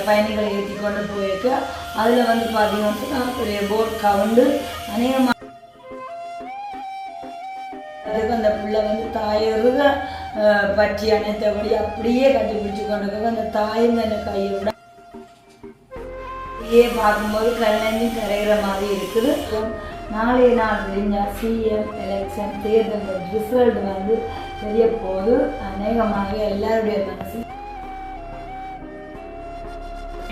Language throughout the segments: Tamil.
பயணிகளை ஏற்றி கொண்டு போயிருக்க அதில் வந்து பார்த்தீங்கன்னா பெரிய போட் கவுண்டு அநேகமாக அந்த பிள்ளை வந்து தாயருக பற்றி அனைத்தபடி அப்படியே கட்டி பிடிச்சி கொண்டு அந்த தாயும் அந்த கையை விட அப்படியே பார்க்கும்போது கல்லஞ்சி கரைகிற மாதிரி இருக்குது. நாளைய நாள் விடிஞ்சா சிஎம் எலெக்ஷன் தேர்தல் ரிசல்ட் வந்து தெரிய போது அநேகமாக எல்லாருடைய மனசு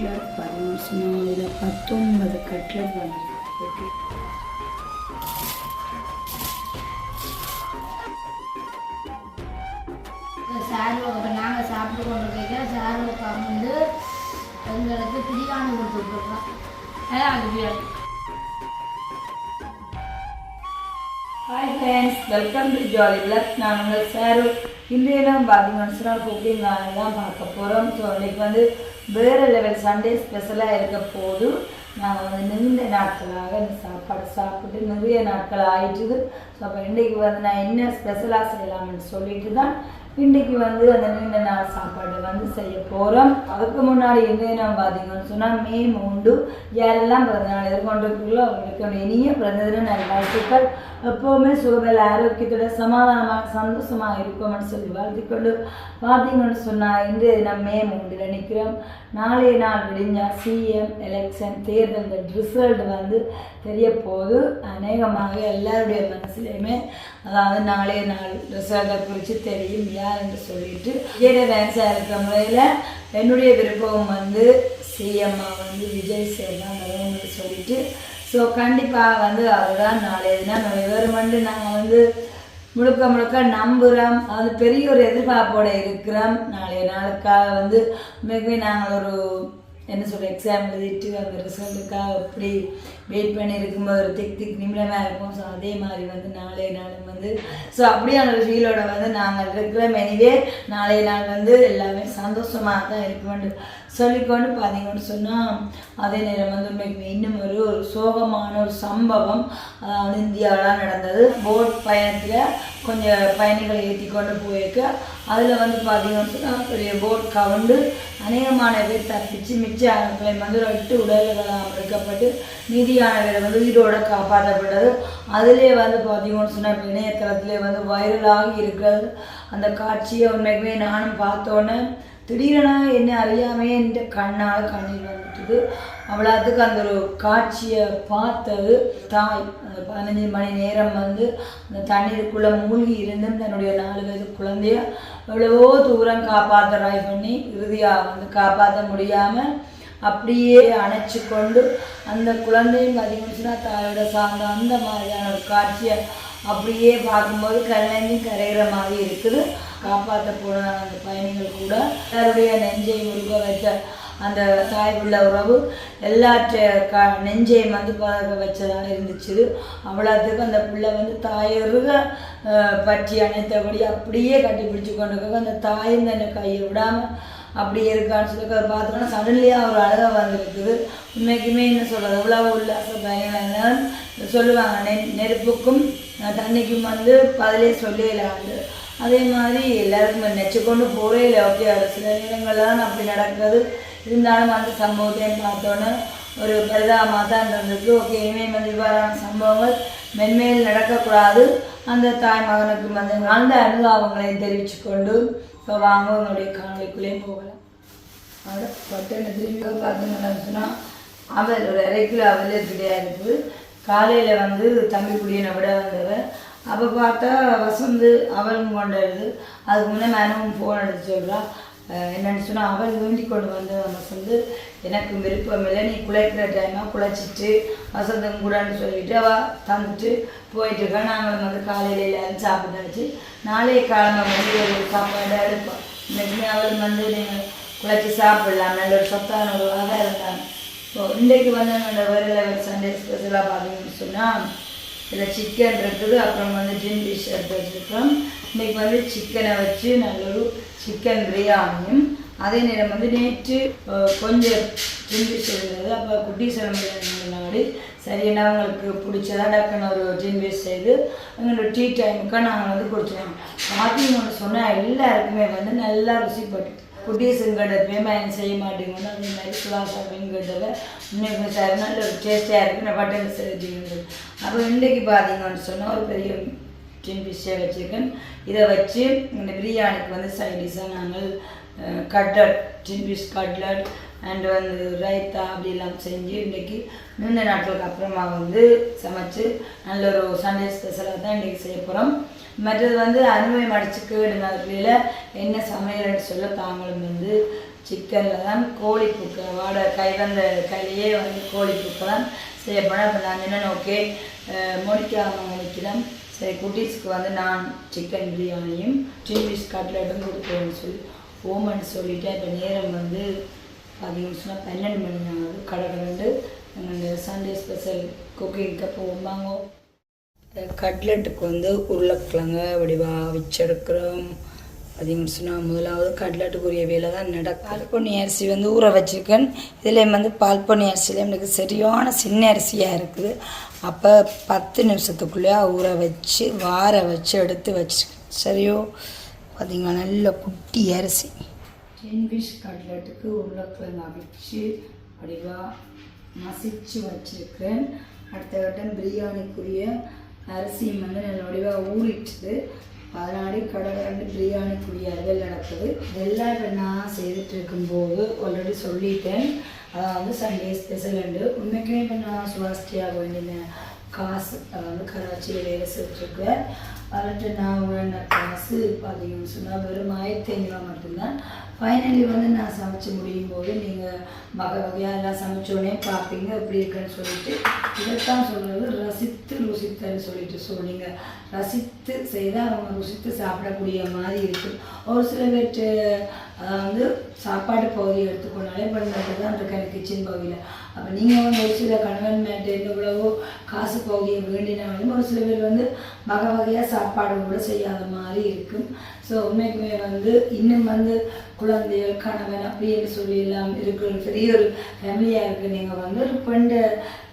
19 கட்லட் வந்துருக்கு. சார்வ நாங்கள் சாப்பிட்டு கொண்டு இருக்க சார்வக்கா வந்து எங்களுக்கு பிரியாணி கொடுத்துட்ருக்கோம். Hi friends, welcome to jolly blog. நான் உங்கள் சாரு. இன்றையெல்லாம் பார்த்தீங்கன்னா குக்கிங் தான் பார்க்க போகிறோம். ஸோ இன்றைக்கி வந்து வேறு லெவல் சண்டே ஸ்பெஷலாக இருக்க போது நாங்கள் வந்து நீண்ட நாட்களாக இந்த சாப்பாடு சாப்பிட்டு நிறைய நாட்கள் ஆயிட்டுது. ஸோ அப்போ இன்றைக்கி வந்து நான் என்ன ஸ்பெஷலாக செய்யலாம்னு சொல்லிட்டு தான் இன்றைக்கி வந்து அந்த நீண்ட நாள் சாப்பாடு வந்து செய்ய போகிறோம். அதுக்கு முன்னாடி இன்றைய நம்ம பார்த்தீங்கன்னு சொன்னால் மே 3 யாரெல்லாம் பிறந்தநாள் எதிர்கொண்டிருக்கிறீங்களோ அவங்களுக்கு இனிய பிறந்ததின நல்வாழ்த்துக்கள். எப்போவுமே சுகபல ஆரோக்கியத்தோட சமாதானமாக சந்தோஷமாக இருக்கும்னு சொல்லி வாழ்த்திக்கொண்டு பார்த்தீங்கன்னு சொன்னால் இன்றைய தினம் மே 3 நிற்கிறோம். நாளைய நாள் விடிஞ்சா சிஎம் எலெக்ஷன் தேர்தல் ரிசல்ட் வந்து தெரிய போது அநேகமாக எல்லாருடைய மனசுலையுமே அதாவது நாளைய நாள் ரிசல்ட்டை குறித்து தெரியும் யார் என்று சொல்லிட்டு டான்ஸாக இருக்கிற முறையில் என்னுடைய விருப்பம் வந்து சிஎம்மாக வந்து விஜய் சேவான்னு சொல்லிட்டு ஸோ கண்டிப்பாக வந்து அதுதான் நாளைய தினம் கவர்மெண்ட் நாங்கள் வந்து முழுக்க நம்புகிறோம். அது பெரிய ஒரு எதிர்பார்ப்போடு இருக்கிறோம். நாளைய நாளுக்காக வந்து மிகவே நாங்கள் ஒரு என்ன சொல்கிற எக்ஸாம் எழுதிட்டு அந்த ரிசல்ட்டுக்காக எப்படி வெயிட் பண்ணி இருக்கும்போது ஒரு திக் நிமிடமாக இருக்கும். ஸோ அதே மாதிரி வந்து நாளைய நாள் வந்து ஸோ அப்படியான ஒரு ஃபீலோட வந்து நாங்கள் இருக்கிறோம். எனிவே நாளைய நாள் வந்து எல்லாமே சந்தோஷமாக தான் இருக்குமென்று சொல்லிக்கொண்டு பார்த்தீங்கன்னு சொன்னால் அதே நேரம் வந்து இன்னும் ஒரு சோகமான ஒரு சம்பவம் அதாவது இந்தியாவில் நடந்தது. போட் பயணத்தில் கொஞ்சம் பயணிகளை ஏற்றி கொண்டு போயிருக்க அதில் வந்து பார்த்தீங்கன்னு சொன்னால் பெரிய போட் கவுண்டு அநேகமான பேர் தப்பிச்சு மிச்ச ஆட்களை வந்து 8 உடல்களாக எடுக்கப்பட்டு மீதியானவரை வந்து உயிரோடு காப்பாற்றப்பட்டது. அதிலே வந்து பார்த்தீங்கன்னு சொன்னால் இப்போ இணையதளத்திலே வந்து வைரலாகி இருக்கிறது அந்த காட்சியை உண்மைக்குமே நானும் பார்த்தோன்னே திடீரென என்ன அறியாமே என்ற கண்ணால் கண்ணீர் வந்துட்டுது. அவ்வளோத்துக்கு அந்த ஒரு காட்சியை பார்த்தது தாய் 15 மணி நேரம் வந்து அந்த தண்ணீருக்குள்ளே மூழ்கி இருந்தும் தன்னுடைய 4 வயது குழந்தைய எவ்வளவோ தூரம் காப்பாற்ற ட்ரை பண்ணி இறுதியாக வந்து காப்பாற்ற முடியாமல் அப்படியே அணைச்சி கொண்டு அந்த குழந்தையும் பார்த்தீங்கன்னா தாயோட சார்ந்த அந்த மாதிரியான ஒரு காட்சியை அப்படியே பார்க்கும்போது கல்லஞ்சி கரைகிற மாதிரி இருக்குது. காப்பாற்ற போன அந்த பயணிகள் கூட எல்லாருடைய நெஞ்சை முழுக வைத்த அந்த தாய் உள்ள உறவு எல்லாற்ற நெஞ்சையும் வந்து பார்க்க வச்சதாக இருந்துச்சு. அவ்வளோத்துக்கு அந்த பிள்ளை வந்து தாயருக பற்றி அனைத்தபடி அப்படியே கட்டி பிடிச்சி கொண்டு அந்த தாயும் அந்த கையை விடாமல் அப்படியே இருக்கான்னு சொல்லி பார்த்தோன்னா சடன்லியாக ஒரு அழகாக வந்துருக்குது. உண்மைக்குமே என்ன சொல்கிறது எவ்வளோ உல்லாச பயணிகள் சொல்லுவாங்க நெருப்புக்கும் தண்ணிக்கும் வந்து பதிலே சொல்லிடலாண்டு. அதே மாதிரி எல்லாருக்குமே நெச்சுக்கொண்டு போகிறே இல்லை. ஓகே அது சில நேரங்கள்லாம் அப்படி நடக்கிறது. இருந்தாலும் அந்த சம்பவத்தையும் பார்த்தோன்னே ஒரு பரிதாபமாக தான் இருந்தது. ஓகே இனிமேல் வந்து இவ்வாறான சம்பவங்கள் மென்மேல் நடக்கக்கூடாது. அந்த தாய் மகனுக்கு வந்து அந்த அனுதாபங்களையும் தெரிவித்து கொண்டு இப்போ வாங்க உங்களுடைய காணொலிக்குள்ளேயும் போகலாம். அதோட பட்டண திரும்பி பார்த்தீங்கன்னு சொன்னால் அவல் ஒரு 1/2 கிலோ அவல் கிடையாது இருக்குது. காலையில் வந்து தம்பி குடியனை விட வந்தவர் அப்போ பார்த்தா வசந்து அவலும் கொண்டாடுது. அதுக்கு முன்னே மேனவும் ஃபோன் அடிச்சு சொல்கிறா என்னென்னு சொன்னால் அவள் வேண்டி கொண்டு வந்து வசந்து எனக்கு விருப்பம் இல்லை, நீ குழைக்கிற டைமாக குழைச்சிட்டு வசந்தம் கூடன்னு சொல்லிவிட்டு அவள் தந்துட்டு போயிட்டுருக்கா. நாங்கள் வந்து காலையில் எல்லாரும் சாப்பிட்டாச்சு. நாளைய காலமாக வந்து ஒரு சாப்பாடு எடுப்போம். இன்றைக்குமே அவள் வந்து நீங்கள் குழைச்சி சாப்பிடலாம், நல்ல ஒரு சத்தான ஒரு ஆகாரம் இருந்தாங்க. ஸோ இன்றைக்கு வந்து என்னோட வேறு லெவல் சண்டே ஸ்பெஷலாக பார்த்தீங்கன்னு சொன்னால் இதில் சிக்கன் இருக்குது. அப்புறம் வந்து ஜின் டிஷ் எடுத்து வச்சுருக்கோம். இன்றைக்கி வந்து சிக்கனை வச்சு நல்லொரு சிக்கன் பிரியாணியும் அதே நேரம் வந்து நேற்று கொஞ்சம் ஜின் டிஷ் இருந்தது. அப்போ குட்டி முன்னாடி சரி என்ன அவங்களுக்கு பிடிச்சதா டக்குன்னு ஒரு ஜின் டிஷ் செய்து எங்களோட டீ டைமுக்காக நாங்கள் வந்து குடிச்சோம். பார்த்தீங்கன்னு சொன்னால் எல்லாருக்குமே வந்து நல்லா ருசிப்பட்டு குட்டீஸுங்கிட்ட பேமெண்ட் செய்ய மாட்டேங்கன்னு அதே மாதிரி சுலாசாவின்னு கேட்டதை இன்னைக்கு சார் நல்ல ஒரு டேஸ்டியாக இருக்குது நான் பட்டன் செஞ்சுக்கிறது. அப்போ இன்றைக்கு பார்த்தீங்கன்னு சொன்னால் ஒரு பெரிய டின் ஃபிஷ்ஷை வச்சுருக்கேன். இதை வச்சு இந்த பிரியாணிக்கு வந்து சைடிஷாக நாங்கள் cutlet tin fish cutlet and வந்து ரைத்தா அப்படிலாம் செஞ்சு இன்றைக்கி 3 நாட்களுக்கு அப்புறமா வந்து சமைச்சு நல்ல ஒரு சண்டே ஸ்பெஷலாக தான் இன்றைக்கி செய்ய போகிறோம். மற்றது வந்து அனுபவி மடிச்சுக்கு நாட்களில் என்ன சமையல்னு சொல்ல தாங்களும் வந்து சிக்கனில் தான் கோழி பூக்க வாடகை கைவந்த கையிலேயே வந்து கோழி பூக்க தான் செய்ய போனேன். அப்போ நான் என்ன ஓகே முடிக்காமல் முடிக்கிறேன். சரி குட்டீஸ்க்கு வந்து நான் சிக்கன் பிரியாணியும் டின் ஃபிஷ் கட்லட்டும் கொடுக்குறேன்னு சொல்லி ஓமன்னு சொல்லிவிட்டேன். இப்போ நேரம் வந்து பார்த்தீங்கன்னு சொன்னால் 12 மணி ஆகுது. கடை எங்கள் சண்டே ஸ்பெஷல் குக்கிங்க்கு போவாங்க. கட்லெட்டுக்கு வந்து உருளைக்கிழங்கு வடிவாக வச்செடுக்கிறோம். பார்த்தீங்கன்னு சொன்னால் முதலாவது கட்லெட்டுக்குரிய வேலை தான் நடக்கும். பால்பொன்னி அரிசி வந்து ஊற வச்சுருக்கேன். இதில் வந்து பால்பொன்னி அரிசியில் எனக்கு சரியான சின்ன அரிசியாக இருக்குது. அப்போ 10 நிமிஷத்துக்குள்ளே ஊற வச்சு வார வச்சு எடுத்து வச்சுருக்கேன். சரியோ பார்த்தீங்கன்னா நல்ல குட்டி அரிசி. டின் ஃபிஷ் கட்லெட்டுக்கு உருளைக்கிழங்கு அவிச்சு வடிவாக மசிச்சு வச்சுருக்கிறேன். அடுத்த கட்டம் பிரியாணிக்குரிய அரிசியும் வந்து நல்ல வடிவாக ஊறிட்டுது. அதனாடி கடை பிரியாணிக்குரிய அறுவல் நடக்குது. இதெல்லாம் இப்போ நான் செய்துட்டு இருக்கும்போது ஆல்ரெடி சொல்லிட்டேன். அதாவது சண்டே ஸ்பெஷல் உண்டு. உண்மைக்குமே இப்போ நான் சுவாஸ்டியாக வேண்டிய காசு அதாவது கராச்சியில் வேலை செஞ்சுருக்கேன். அதில் நான் வேண்ட காசு பார்த்தீங்கன்னு சொன்னால் வெறும் 1500 ரூபா மட்டும்தான். ஃபைனலி வந்து நான் சமைச்சு முடியும் போது நீங்கள் வகையாக எல்லாம் சமைச்சோடனே பார்ப்பீங்க எப்படி இருக்குன்னு சொல்லிட்டு இதைத்தான் சொல்கிறது ரசித்து ருசித்தன்னு சொல்லிட்டு. ஸோ நீங்கள் ரசித்து செய்தால் அவங்க ருசித்து சாப்பிடக்கூடிய மாதிரி இருக்கும். ஒரு சில பேர்ட்டு வந்து சாப்பாடு பகுதி எடுத்துக்கொண்டாலே பண்ணிட்டு தான் இருக்கேன் கிச்சன் பகுதியில். அப்போ நீங்கள் வந்து ஒரு சில கணவன் மேட்டு எவ்வளவோ காசு பகுதியை வேண்டினாலும் ஒரு சில பேர் வந்து வகையாக சாப்பாடு கூட செய்யாத மாதிரி இருக்கும். ஸோ உண்மைக்குமே வந்து இன்னும் வந்து குழந்தைகள் கணவன் அப்படின்னு சொல்லி எல்லாம் இருக்கிற பெரிய ஒரு ஃபேமிலியாக இருக்குது. நீங்கள் வந்து ஒரு பெண்ட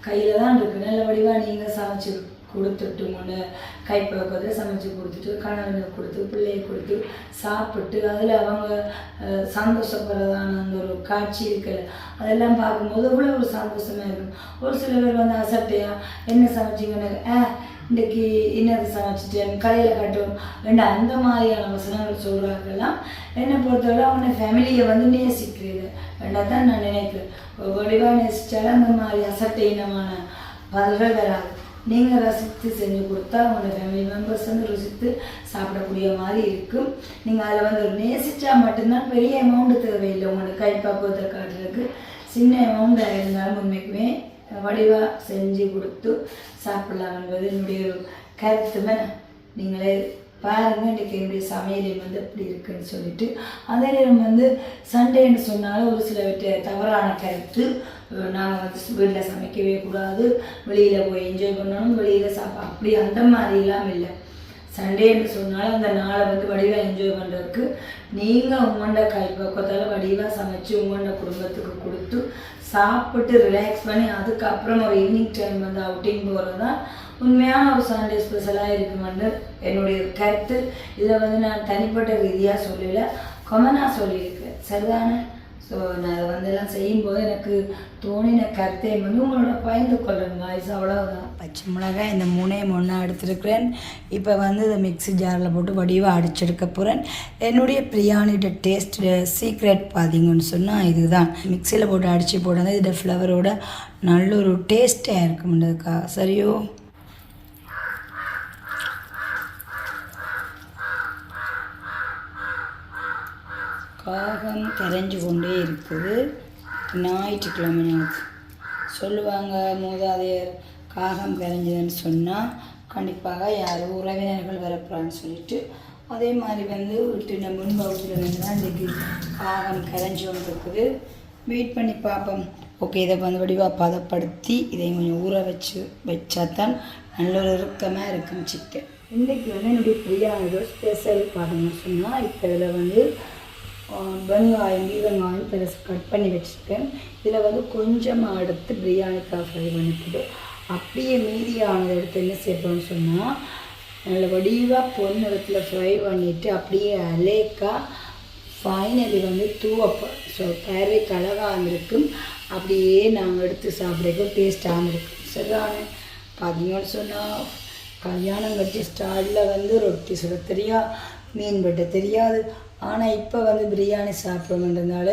கையில் தான் இருக்குது. நல்ல வடிவாக நீங்கள் சமைச்சு கொடுத்துட்டு முன்னே கைப்பழக்கத்தை சமைச்சு கொடுத்துட்டு கணவனுக்கு கொடுத்து பிள்ளையை கொடுத்து சாப்பிட்டு அதில் அவங்க சந்தோஷப்படுறதான அந்த ஒரு காட்சி இருக்குல்ல அதெல்லாம் பார்க்கும்போது இவ்வளோ ஒரு சந்தோஷமாக இருக்கும். ஒரு சில பேர் வந்து அசட்டையாக என்ன சமைச்சிங்கன்னு இன்றைக்கி என்னது சமைச்சிட்டேன் கடையில் கட்டும் வேண்டாம் அந்த மாதிரியான வசனங்கள் சொல்கிறாங்கலாம். என்னை பொறுத்தவரை அவங்க ஃபேமிலியை வந்து நேசிக்கிறது வேண்டாம் தான் நான் நினைக்கிறேன். வடிவாக நேசித்தாலும் அந்த மாதிரி அசட்டையினமான பதில்கள் வராது. நீங்கள் ரசித்து செஞ்சு கொடுத்தா உங்களோட ஃபேமிலி மெம்பர்ஸ் வந்து ருசித்து சாப்பிடக்கூடிய மாதிரி இருக்கும். நீங்கள் அதில் வந்து ஒரு நேசித்தா மட்டும்தான் பெரிய அமௌண்ட்டு தேவையில்லை. உங்களோட கைப்பக்குவத்தை காட்டுறதுக்கு சின்ன அமௌண்ட்டாக இருந்தாலும் உண்மைக்குமே வடிவாக செஞ்சு கொடுத்து சாப்பிடலாம் என்பது என்னுடைய ஒரு கருத்துமே. நீங்களே பாருங்கள் இன்றைக்கி என்னுடைய சமையல் வந்து எப்படி இருக்குன்னு சொல்லிட்டு. அதே நேரம் வந்து சண்டேன்னு சொன்னாலும் ஒரு சில தவறான கருத்து நாங்கள் வந்து வீட்டில் சமைக்கவே கூடாது வெளியில் போய் என்ஜாய் பண்ணணும் வெளியில் அப்படி அந்த மாதிரிலாம் இல்லை. சண்டேன்னு சொன்னாலும் அந்த நாளை வந்து வடிவாக என்ஜாய் பண்ணுறதுக்கு நீங்கள் உங்களோட கைப்பக்கத்தால் வடிவாக சமைச்சு உங்களோட குடும்பத்துக்கு கொடுத்து சாப்பிட்டு ரிலாக்ஸ் பண்ணி அதுக்கப்புறம் ஒரு ஈவினிங் டைம் வந்து அவுட்டிங் போகிறது தான் உண்மையான ஒரு சண்டே ஸ்பெஷலாக இருக்குமென்று என்னுடைய கருத்து. இதில் வந்து நான் தனிப்பட்ட ரீதியாக சொல்லலை கொமனாக சொல்லியிருக்கேன். சரிதானே? ஸோ நான் அதை வந்து எல்லாம் செய்யும்போது எனக்கு தோணின கருத்தை வந்து உங்களோட பகிர்ந்து கொள்கிறேன் வாய்ஸ் அவ்வளோதான். பச்சை மிளகாய் இந்த 3 எடுத்துருக்கிறேன். இப்போ வந்து இதை மிக்ஸி ஜாரில் போட்டு வடிவாக அடிச்செடுக்க போகிறேன். என்னுடைய பிரியாணியோட டேஸ்ட் சீக்ரெட் பார்த்தீங்கன்னு சொன்னால் இதுதான். மிக்சியில் போட்டு அடித்து போட்டது இதோட ஃப்ளவரோட நல்ல ஒரு டேஸ்ட்டாக இருக்கும்ன்றதுக்கா. சரியோ? காகம் கரைஞ்சு கொண்டே இருக்குது. ஞாயிற்றுக்கிழமை சொல்லுவாங்க மூதாதையர் காகம் கரைஞ்சதுன்னு சொன்னால் கண்டிப்பாக யாரும் உறவினர்கள் வரப்போறான்னு சொல்லிட்டு. அதே மாதிரி வந்து வீட்டு முன்பகுதியில் வந்து தான் இன்றைக்கி காகம் கரைஞ்சி வந்துருக்குது. வெயிட் பண்ணி பார்ப்போம். ஓகே இதை வந்து வடிவாக பதப்படுத்தி இதை கொஞ்சம் ஊற வச்சா தான் நல்ல ஒரு இறுக்கமாக இருக்கும் சிக்கன். இன்றைக்கி வந்து என்னுடைய பிரியாணியோட ஸ்பெஷல் பார்த்தீங்கன்னு சொன்னால் இப்போ இதில் வந்து வெங்காயம் பெருசு கட் பண்ணி வச்சுருக்கேன். இதில் வந்து கொஞ்சமாக எடுத்து பிரியாணிக்காக ஃப்ரை பண்ணிவிட்டு அப்படியே மீதியானதை எடுத்து என்ன செய்யணும்னு சொன்னால் நல்ல வடிவாக பொன்னிறத்தில் ஃப்ரை பண்ணிவிட்டு அப்படியே அலேக்காக ஃபைனலி வந்து தூவப்பம். ஸோ பார்வைக்கு அழகாக இருக்கும், அப்படியே நாங்கள் எடுத்து சாப்பிட்றதுக்கும் டேஸ்ட்டாகவும் இருக்கும். சரிதானே? பார்த்தீங்கன்னு சொன்னால் கல்யாணம் கட்சி ஸ்டாலில் வந்து ரொட்டி சுட தெரியா, மீன் வெட்ட தெரியாது. ஆனால் இப்போ வந்து பிரியாணி சாப்பிடணுன்றதுனால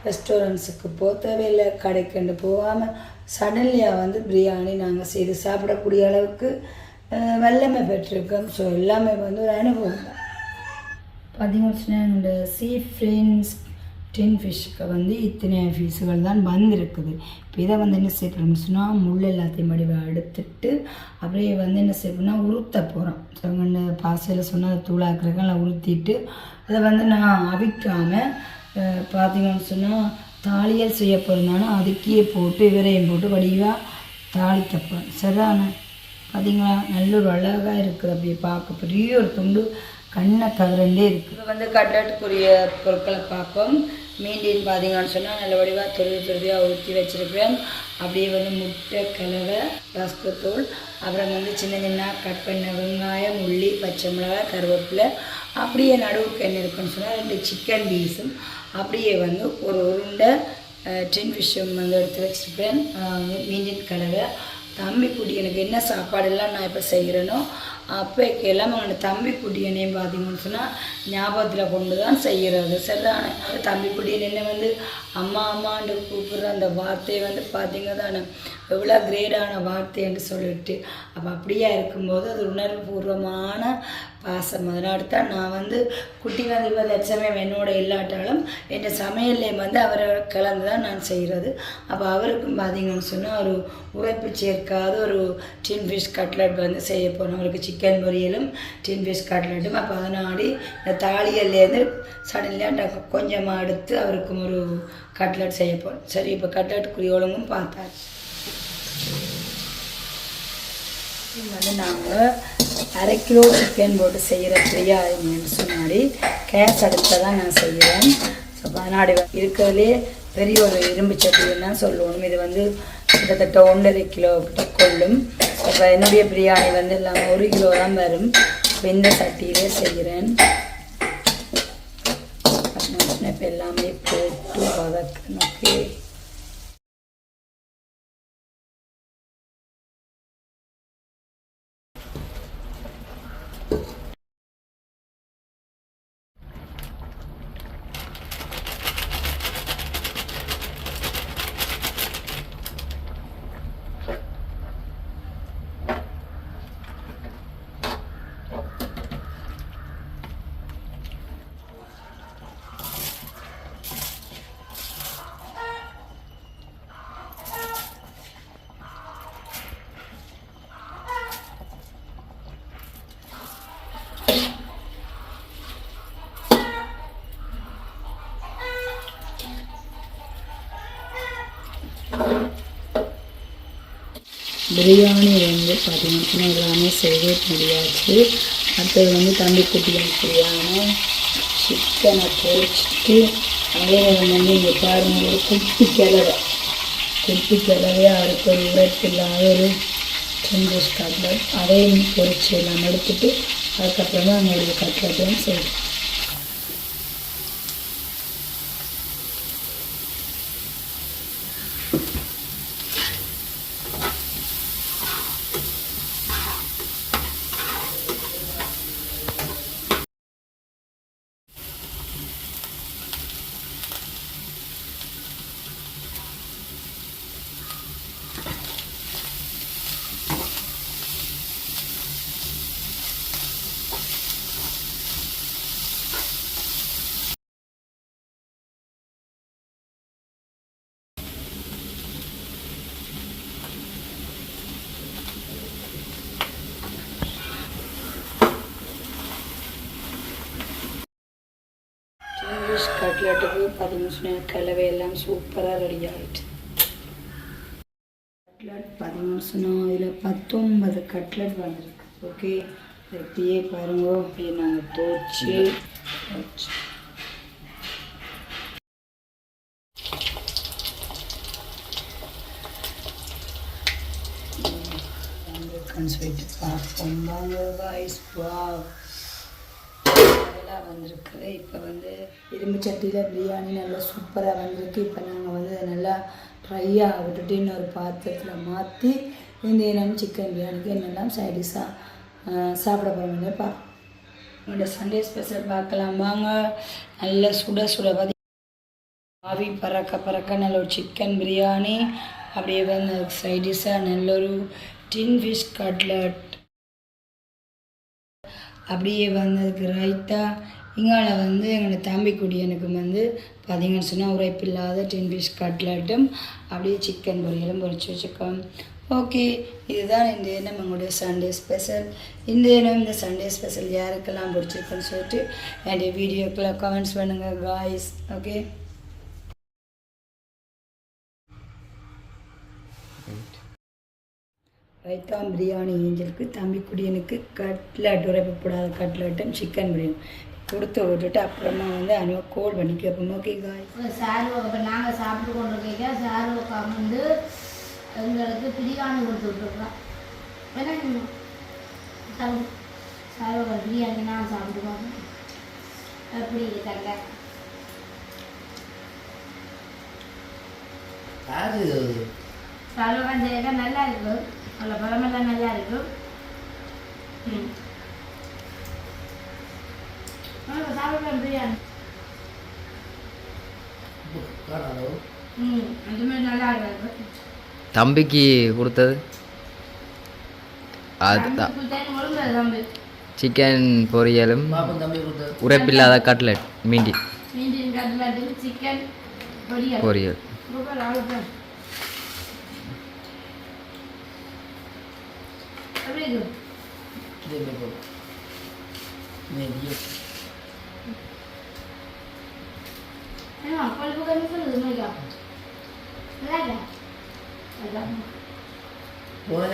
ரெஸ்டாரண்ட்ஸுக்கு போக தேவையில்லை, கடைக்கண்டு போகாமல் சடன்லியாக வந்து பிரியாணி நாங்கள் செய்து சாப்பிடக்கூடிய அளவுக்கு வல்லமை பெற்றிருக்கோம். ஸோ எல்லாமே வந்து ஒரு அனுபவம் தான். பார்த்தீங்கன்னா இந்த சீ ஃப்ரெண்ட்ஸ் டின் ஃபிஷ்ஷுக்கு வந்து இத்தனை ஃபிஷ்ஷுகள் தான் வந்திருக்குது. இப்போ இதை வந்து என்ன செய்யணும்னு சொன்னால் முள் எல்லாத்தையும் வடிவ எடுத்துட்டு அப்படியே வந்து என்ன செய்யணும்னா உருத்த போகிறோம். ஸோ இந்த பாசையில் சொன்னால் அதை தூளாக்குறதுலாம் உருத்திட்டு அதை வந்து நான் அவிக்காமல் பார்த்தீங்கன்னு சொன்னால் தாளியல் செய்ய போகிறதுனால அதுக்கே போட்டு விரையும் போட்டு வடிவாக தாளிக்க போகிறேன். சரிதானே? பார்த்தீங்களா, நல்ல ஒரு அழகாக இருக்குது. அப்படியே பார்க்க பெரிய ஒரு துண்டு கண்ணை கவரண்டே இருக்குது. இப்போ வந்து கட்லட்டுக்குரிய பொருட்களை பார்ப்போம். மீண்டின்னு பார்த்தீங்கன்னு சொன்னால் நல்ல வடிவாக துருவியாக ஊற்றி வச்சுருக்கிறேன். அப்படியே வந்து முட்டை, கலவை, ரஸ்கத்தூள், அப்புறம் வந்து சின்ன சின்ன கட் பண்ண வெங்காயம், உள்ளி, பச்சை மிளகாய், கருவேப்பிலை, அப்படியே நடுவுக்கு என்ன இருக்குன்னு சொன்னால் 2 சிக்கன் பீஸும், அப்படியே வந்து ஒரு உருண்டை டின் ஃபிஷ்ஷும் வந்து எடுத்து வச்சுருப்பேன். மீண்டின் கலவை. தம்பி குட்டி எனக்கு என்ன சாப்பாடெல்லாம் நான் இப்போ செய்கிறேனோ அப்போக்கு எல்லாம் அவங்க தம்பி குட்டியனையும் பார்த்தீங்கன்னு சொன்னால் ஞாபகத்தில் கொண்டு தான் செய்கிறது. சரிதானே? தம்பி குட்டியன் என்ன வந்து அம்மா அம்மான்னு கூப்பிட்ற அந்த வார்த்தையை வந்து பார்த்தீங்க தானே எவ்வளோ கிரேடான வார்த்தைன்னு சொல்லிட்டு, அப்போ அப்படியே இருக்கும்போது அது உணர்வுபூர்வமான பாசம். அதனால தான் நான் வந்து குட்டி வந்து இப்போ லட்சமே என்னோட இல்லாட்டாலும் என் சமையல்லையும் வந்து அவரை கலந்து தான் நான் செய்கிறது. அப்போ அவருக்கும் பார்த்தீங்கன்னு சொன்னால் ஒரு உரைப்பு சேர்க்காத ஒரு டின் ஃபிஷ் கட்லட் வந்து செய்ய போனோம். அவருக்கு சிக்கன் பொரியலும் டின் ஃபிஷ் கட்லட்டும். அப்போ அதனாடி இந்த தாளியல்லேருந்து சடன்லியாக கொஞ்சமாக எடுத்து அவருக்கும் ஒரு கட்லட் செய்ய போகிறோம். சரி, இப்போ கட்லட்டுக்குரிய ஒழுங்கும் பார்த்தாச்சு. வந்து நாங்கள் 1/2 கிலோ சிக்கன் போட்டு செய்கிற தெரியாதுன்னு சொன்னாடி கேஸ் அடுப்பில் தான் நான் செய்கிறேன். ஸோ அதனாடி இருக்கிறதுலே பெரிய ஒரு இரும்பு சட்டின்னு தான் சொல்லணும். இது வந்து கிட்டத்தட்ட 1.5 கிலோ கிட்ட கொள்ளும். இப்போ என்னுடைய பிரியாணி வந்து இல்லாமல் 1 கிலோ தான் வரும். இப்போ இந்த சட்டியிலே செய்கிறேன். இப்போ எல்லாமே போட்டு வதக்கணும். ஓகே, பிரியாணி வந்து பார்த்தீங்கன்னா எல்லாமே செய்ய முடியாச்சு. அடுத்தது வந்து தம்பி குட்டிகள் பிரியாணி சிக்கனை பொரிச்சிட்டு அதே வந்து இங்கே பாருங்க ஒரு குட்டி கிழவையாக இருக்க ஒரு உரைப்பு இல்லாத ஒரு சிங்கிள் கட்லட் அதையும் பொரிச்சு எல்லாம் எடுத்துட்டு அதுக்கப்புறமா நம்மளுடைய கட்லட்டையும் செய்வோம். இங்கிலீஷ் கட்லட்டுக்கு 10 நிமிஷம் கலவை எல்லாம் சூப்பராக ரெடி ஆகிட்டு. கட்லட் 10 நிமிஷம் இதில் 19 கட்லட் வந்துருக்கு. ஓகே, இப்படியே பாருங்க. அப்படியே நாங்கள் தோச்சு சொல்லிட்டு பார்ப்போம். வாங்க காய்ஸ், வாவ், அதெல்லாம் வந்திருக்குது. இப்போ வந்து இரும்பு சட்டியில் பிரியாணி நல்லா சூப்பராக வந்திருக்கு. இப்போ நாங்கள் வந்து அதை நல்லா ஃப்ரையாக விட்டுட்டு இன்னொரு பாத்திரத்தில் மாற்றி இந்த இனம் சிக்கன் பிரியாணிக்கு என்னெல்லாம் சைடிஷாக சாப்பிட போகிறோம்னு பார்ப்போம். என்னோட சண்டே ஸ்பெஷல் பார்க்கலாம் வாங்க. நல்லா சுட சுட ஆவி பறக்க பறக்க நல்ல ஒரு சிக்கன் பிரியாணி, அப்படியே வந்து சைடிஷாக நல்ல ஒரு டின் ஃபிஷ் கட்லட், அப்படியே வந்ததுக்கு ரைட்டாக இங்கால வந்து எங்களோட தம்பி குடியனுக்கு வந்து பார்த்தீங்கன்னு சொன்னால் உரைப்பில்லாத டின் ஃபிஷ் கட்லட்டும் அப்படியே சிக்கன் பொரியலும் பொரிச்சு வச்சுக்கோம். ஓகே, இதுதான் இந்த இனம் எங்களுடைய சண்டே ஸ்பெஷல். இந்த இனம் இந்த சண்டே ஸ்பெஷல் யாருக்கெல்லாம் பிடிச்சிருக்குன்னு சொல்லிட்டு என்னுடைய வீடியோக்குள்ள கமெண்ட்ஸ் பண்ணுங்கள் காய்ஸ். ஓகே, ரைத்தா பிரியாணி ஏஞ்சலுக்கு தம்பி குடியனுக்கு கட்லட், உரைப்படாத கட்லட்டும் சிக்கன் பிரியாணி கொடுத்து விட்டுட்டு அப்புறமா வந்து அனுவ கோல் பண்ணி கேட்போம். ஓகே காய்ஸ், சாரு இப்போ நாங்கள் சாப்பிட்டு கொண்டு இருக்க சாருக்கா வந்து எங்களுக்கு பிரியாணி கொடுத்து விட்டுருக்கோம். ஏன்னா சாருக்கா பிரியாணி நான் சாப்பிடுவோம். எப்படி இருக்காங்க சாருக்கா செய்ய நல்லா இருக்கு, நல்ல பழமெல்லாம் நல்லா இருக்கு. சாப்பிடுவேன் பிரியாணி. அதுமாதிரி நல்லா இருக்கு. தம்பிக்கு கொடுத்தது அதுதான் சிக்கன் பொரியலும் உரைப்பில்லாத கட்லட் மீண்டி சிக்கன் பொரியல். ஒவ்வொரு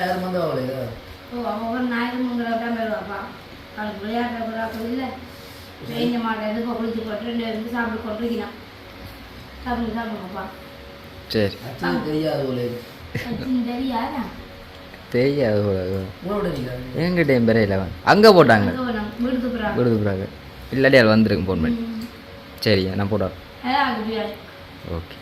ஞாயிற்றுக்கிழமை வருவாப்பா. அவளுக்கு விளையாடுற இல்லை பெயிஞ்ச மாட்டை எதுக்கு குளிச்சு போட்டு 2 பேருக்கு சாப்பிட்டு கொண்டிருக்கிறான். சாப்பிடுங்கப்பா. சரி, தெரியாதா தெரியாது எங்கிட்டேயும் பெரிய அங்கே போட்டாங்க விடுதுப்புறாங்க. இல்லாட்டி அது வந்துருக்கு ஃபோன் பண்ணி. சரியா நான் போடுறேன். ஓகே.